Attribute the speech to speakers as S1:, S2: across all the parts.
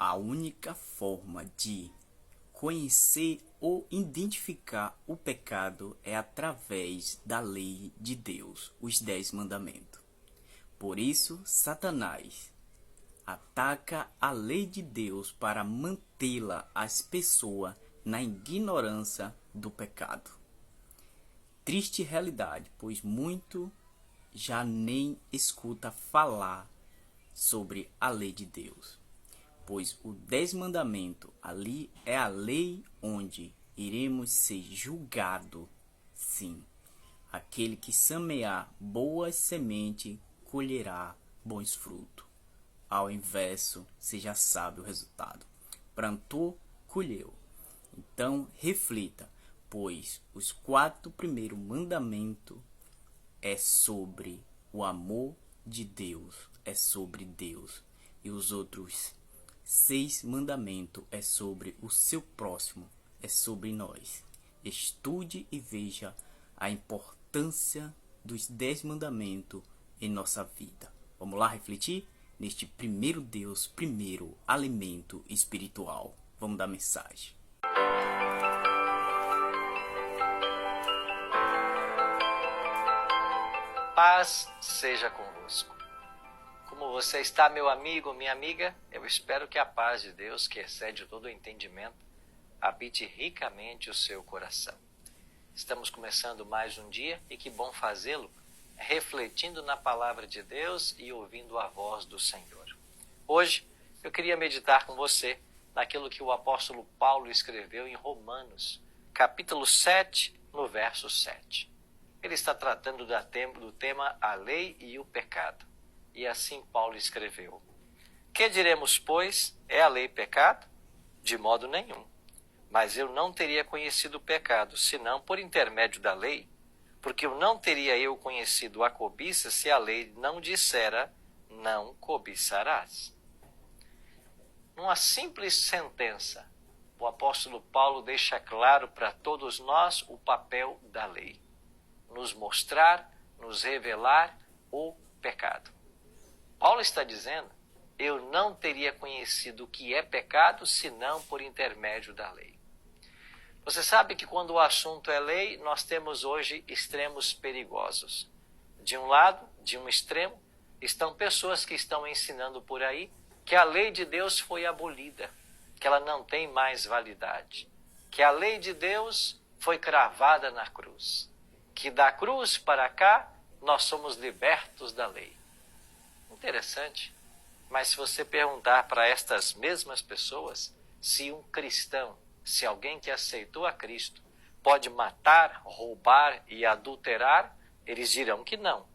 S1: A única forma de conhecer ou identificar o pecado é através da lei de Deus, os 10 mandamentos. Por isso, Satanás ataca a lei de Deus para mantê-la as pessoas na ignorância do pecado. Triste realidade, pois muito já nem escuta falar sobre a lei de Deus. Pois o 10 mandamento ali é a lei onde iremos ser julgados. Sim, aquele que semear boas sementes colherá bons frutos. Ao inverso, você já sabe o resultado. Plantou, colheu. Então, reflita, pois os 4 primeiros mandamentos é sobre o amor de Deus, é sobre Deus. E os outros 6 mandamentos é sobre o seu próximo, é sobre nós. Estude e veja a importância dos 10 mandamentos em nossa vida. Vamos lá refletir? Neste primeiro Deus, primeiro alimento espiritual. Vamos dar mensagem.
S2: Paz seja convosco. Como você está, meu amigo, minha amiga? Eu espero que a paz de Deus, que excede todo o entendimento, habite ricamente o seu coração. Estamos começando mais um dia e que bom fazê-lo refletindo na palavra de Deus e ouvindo a voz do Senhor. Hoje eu queria meditar com você naquilo que o apóstolo Paulo escreveu em Romanos, capítulo 7, no verso 7. Ele está tratando do tema a lei e o pecado. E assim Paulo escreveu: Que diremos, pois, é a lei pecado? De modo nenhum. Mas eu não teria conhecido o pecado, senão por intermédio da lei, porque não teria eu conhecido a cobiça se a lei não dissera, não cobiçarás. Numa simples sentença, o apóstolo Paulo deixa claro para todos nós o papel da lei: nos mostrar, nos revelar o pecado. Paulo está dizendo: eu não teria conhecido o que é pecado senão por intermédio da lei. Você sabe que quando o assunto é lei, nós temos hoje extremos perigosos. De um lado, de um extremo, estão pessoas que estão ensinando por aí que a lei de Deus foi abolida, que ela não tem mais validade, que a lei de Deus foi cravada na cruz, que da cruz para cá nós somos libertos da lei. Interessante, mas se você perguntar para estas mesmas pessoas se um cristão, se alguém que aceitou a Cristo pode matar, roubar e adulterar, eles dirão que não.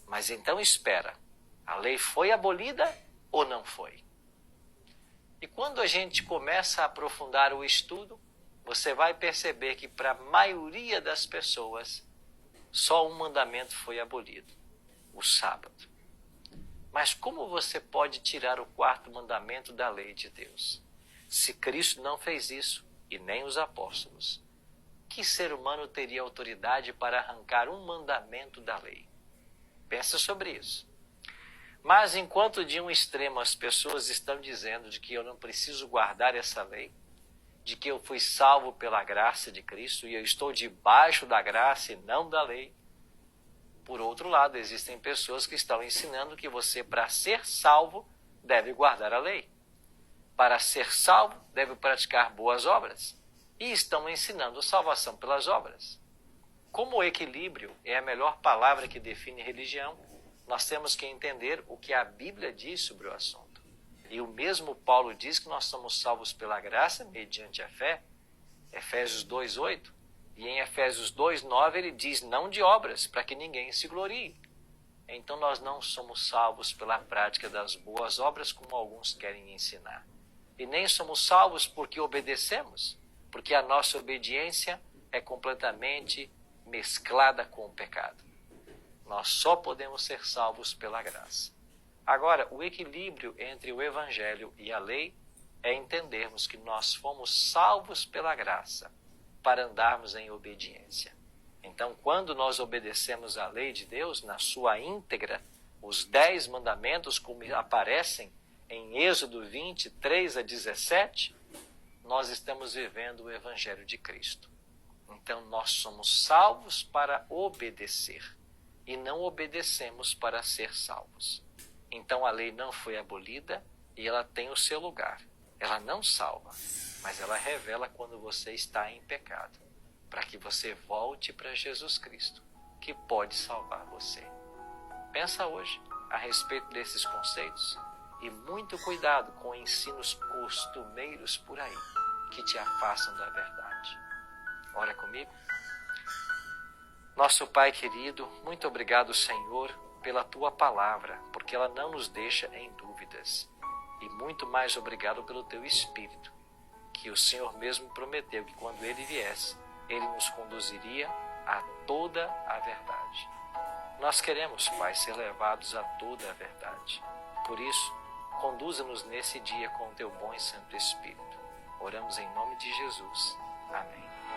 S2: Mas então espera, a lei foi abolida ou não foi? E quando a gente começa a aprofundar o estudo, você vai perceber que para a maioria das pessoas, só um mandamento foi abolido: o sábado. Mas como você pode tirar o 4º mandamento da lei de Deus? Se Cristo não fez isso, e nem os apóstolos, que ser humano teria autoridade para arrancar um mandamento da lei? Pensa sobre isso. Mas enquanto de um extremo as pessoas estão dizendo de que eu não preciso guardar essa lei, de que eu fui salvo pela graça de Cristo e eu estou debaixo da graça e não da lei, por outro lado, existem pessoas que estão ensinando que você, para ser salvo, deve guardar a lei. Para ser salvo, deve praticar boas obras. E estão ensinando salvação pelas obras. Como o equilíbrio é a melhor palavra que define religião, nós temos que entender o que a Bíblia diz sobre o assunto. E o mesmo Paulo diz que nós somos salvos pela graça mediante a fé, Efésios 2:8. E em Efésios 2:9 ele diz: não de obras, para que ninguém se glorie. Então nós não somos salvos pela prática das boas obras, como alguns querem ensinar. E nem somos salvos porque obedecemos, porque a nossa obediência é completamente mesclada com o pecado. Nós só podemos ser salvos pela graça. Agora, o equilíbrio entre o Evangelho e a lei é entendermos que nós fomos salvos pela graça para andarmos em obediência. Então, quando nós obedecemos a lei de Deus na sua íntegra, os 10 mandamentos como aparecem em Êxodo 20, 3 a 17, nós estamos vivendo o Evangelho de Cristo. Então nós somos salvos para obedecer e não obedecemos para ser salvos. Então a lei não foi abolida e ela tem o seu lugar. Ela não salva, mas ela revela quando você está em pecado, para que você volte para Jesus Cristo, que pode salvar você. Pensa hoje a respeito desses conceitos e muito cuidado com ensinos costumeiros por aí, que te afastam da verdade. Ora comigo. Nosso Pai querido, muito obrigado, Senhor, pela Tua palavra, porque ela não nos deixa em dúvidas. E muito mais obrigado pelo Teu Espírito, que o Senhor mesmo prometeu que quando Ele viesse, Ele nos conduziria a toda a verdade. Nós queremos, Pai, ser levados a toda a verdade. Por isso, conduza-nos nesse dia com o Teu bom e santo Espírito. Oramos em nome de Jesus. Amém.